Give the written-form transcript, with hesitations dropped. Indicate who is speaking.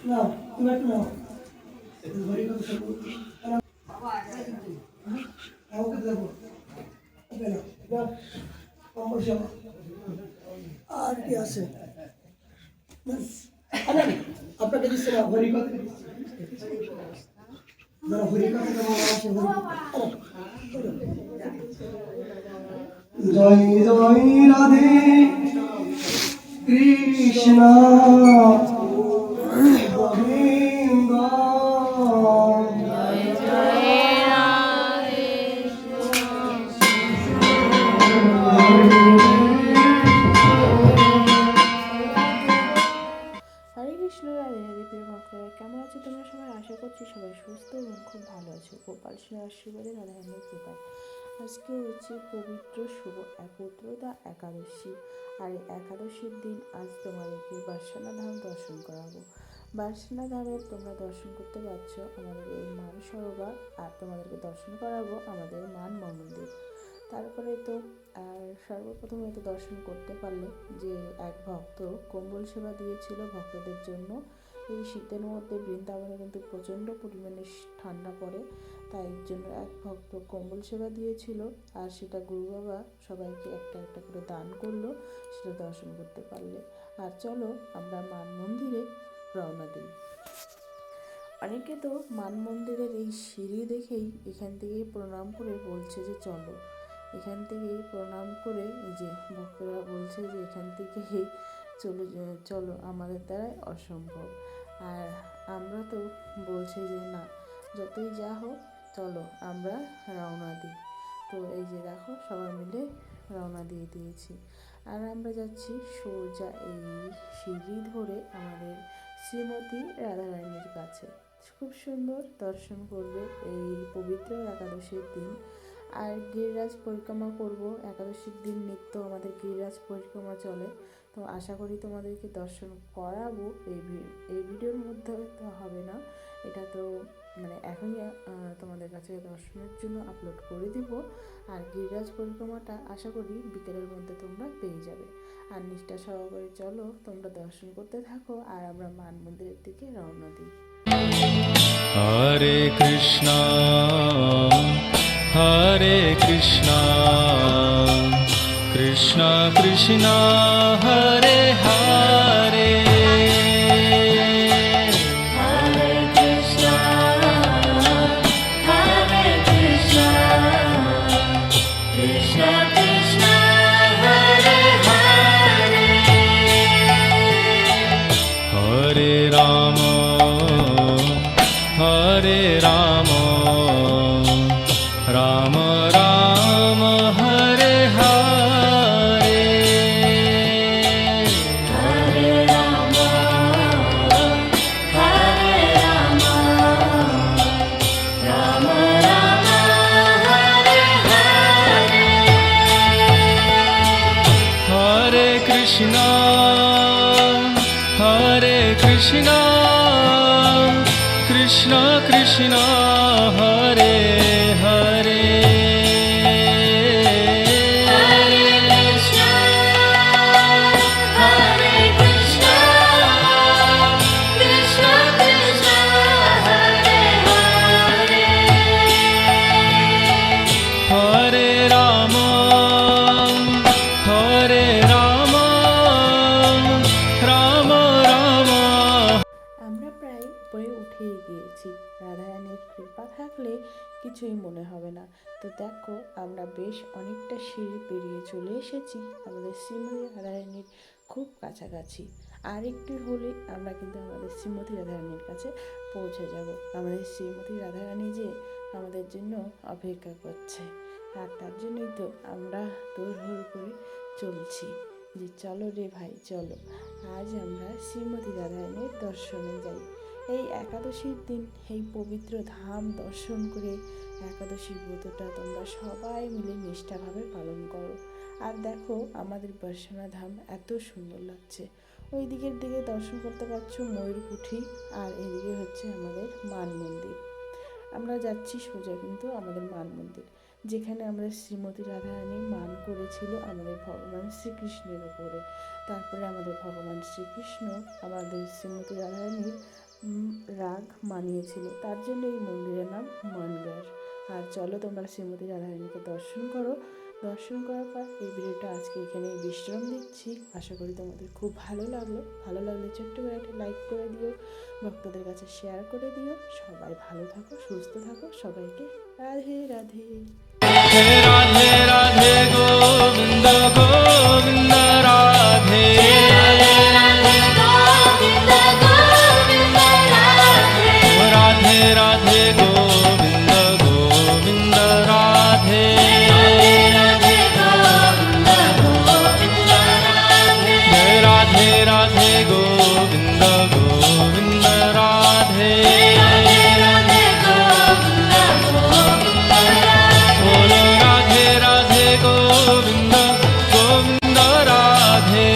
Speaker 1: না তুমি একটু নাও ঘড়ি কত সব আমাকে দেবো ওকে না যাও কম্বল সেবা আর কি আছে আপনাকে দিচ্ছে না ঘড়ি কত যারা ঘড়ি কত আছে জয় জয় রাধে কৃষ্ণ গোবিন্দ জয় জয় রাধে
Speaker 2: হরে কৃষ্ণ। রাধে রাধে প্রিয় ভক্তরা, কেমন আছো তোমরা সবাই? আশা করছি সবাই সুস্থ এবং খুব ভালো আছো। গোপাল শ্রী আশীর্বাদে রাধারানীর কৃপায় আজকে হচ্ছে পবিত্র শুভ পুত্রদা একাদশী। আর এই একাদশীর দিন আজ তোমাদেরকে বার্সানা ধাম দর্শন করাবো। বার্সানা ধামের তোমরা দর্শন করতে পারছো আমাদের এই মান সরোবর, আর তোমাদেরকে দর্শন করাবো আমাদের মান মন্দির। তারপরে তো সর্বপ্রথমে তো দর্শন করতে পারলে যে এক ভক্ত কম্বল সেবা দিয়েছিল ভক্তদের জন্য। এই শীতের মধ্যে বৃন্দাবনে কিন্তু প্রচণ্ড পরিমাণে ঠান্ডা পড়ে, তাই জন্য এক ভক্ত কম্বল সেবা দিয়েছিল, আর সেটা গুরু বাবা সবাইকে একটা একটা করে দান করলো, সেটা দর্শন করতে পারলে। আর চলো আমরা মান মন্দিরে রওনা দিই। অনেকে তো মান মন্দিরের এই সিঁড়ি দেখেই এখান থেকেই প্রণাম করে বলছে যে চলো, এখান থেকেই প্রণাম করে এই যে ভক্তরা বলছে যে এখান থেকেই চলো, আমাদের দ্বারাই অসম্ভব। আর আমরা তো বলছি যে না, যতই যা হোক চলো আমরা রওনা দিই। তো এই যে দেখো সবাই মিলে রওনা দিয়ে দিয়েছি, আর আমরা যাচ্ছি সোজা এই সিঁড়ি ধরে আমাদের শ্রীমতী রাধারানীর কাছে। খুব সুন্দর দর্শন করবে এই পবিত্র একাদশীর দিন। আর গিরিরাজ পরিক্রমা করব একাদশীর দিন, নিত্য আমাদের গিরিরাজ পরিক্রমা চলে। তো আশা করি তোমাদেরকে দর্শন করাবো। এই ভিডিওর মধ্যে তো হবে না, এটা তো মানে এখনই তোমাদের কাছে দর্শনের জন্য আপলোড করে দিব। আর গিরিরাজ পরিক্রমাটা আশা করি বিকেলের মধ্যে তোমরা পেয়ে যাবে। আর নিষ্ঠা সহকারে চলো তোমরা দর্শন করতে থাকো, আর আমরা মান মন্দিরের দিকে রওনা দিই।
Speaker 3: হরে কৃষ্ণ হরে Krishna Krishna Krishna Hare Hare Hare Rama, Rama Rama, Hare Hare. Hare Rama, Hare Rama, Rama Rama, Hare Hare. Hare Krishna, Hare Krishna. Krishna Krishna Hare Hare Hare Krishna Hare Krishna Krishna Krishna Hare Hare Hare Rama Hare Rama Rama Rama।
Speaker 2: আমরা প্রায় উপরে উঠেই গিয়েছি। রাধারানীর কৃপা থাকলে কিছুই মনে হবে না। তো দেখো আমরা বেশ অনেকটা সিঁড়ি পেরিয়ে চলে এসেছি আমাদের শ্রীমতী রাধারানীর খুব কাছাকাছি। আর একটু হলে আমরা কিন্তু আমাদের শ্রীমতী রাধারানীর কাছে পৌঁছে যাব। আমাদের শ্রীমতী রাধারানী যে আমাদের জন্য অপেক্ষা করছে, আর তার জন্যই তো আমরা দৌড় করে চলছি যে চলো রে ভাই চলো, আজ আমরা শ্রীমতী রাধারানীর দর্শনে যাই। এই একাদশীর দিন এই পবিত্র ধাম দর্শন করে একাদশীর ব্রতটা তোমরা সবাই মিলে নিষ্ঠাভাবে পালন করো। আর দেখো আমাদের বার্সানা ধাম এত সুন্দর লাগছে। ওই দিকে দর্শন করতে পারছো ময়ূরকুঠি, আর এদিকে হচ্ছে আমাদের মান মন্দির। আমরা যাচ্ছি সোজা কিন্তু আমাদের মান মন্দির, যেখানে আমরা শ্রীমতী রাধারানী মান করেছিল আমাদের ভগবান শ্রীকৃষ্ণের উপরে। তারপরে আমাদের ভগবান শ্রীকৃষ্ণ আমাদের শ্রীমতী রাধারানীর রাগ মানিয়েছিল, তার জন্য এই মন্দিরের নাম মনগড়। আর চলো তোমরা শ্রীমতী রাধারানীকে দর্শন করো। দর্শন করার পর এই ভিডিওটা আজকে এখানেই বিশ্রাম দিচ্ছি। আশা করি তোমাদের খুব ভালো লাগলো। ভালো লাগলে ছোট্ট করে একটা লাইক করে দিও, ভক্তদের কাছে শেয়ার করে দিও। সবাই ভালো থাকো, সুস্থ থাকো। সবাইকে রাধে রাধে।
Speaker 3: রাধে রাধে গোবিন্দ গোবিন্দ রাধে রাধে রাধে গোবিন্দ গোবিন্দ রাধে রাধে রাধে গোবিন্দ গোবিন্দ রাধে বলো রাধে রাধে গোবিন্দ গোবিন্দ রাধে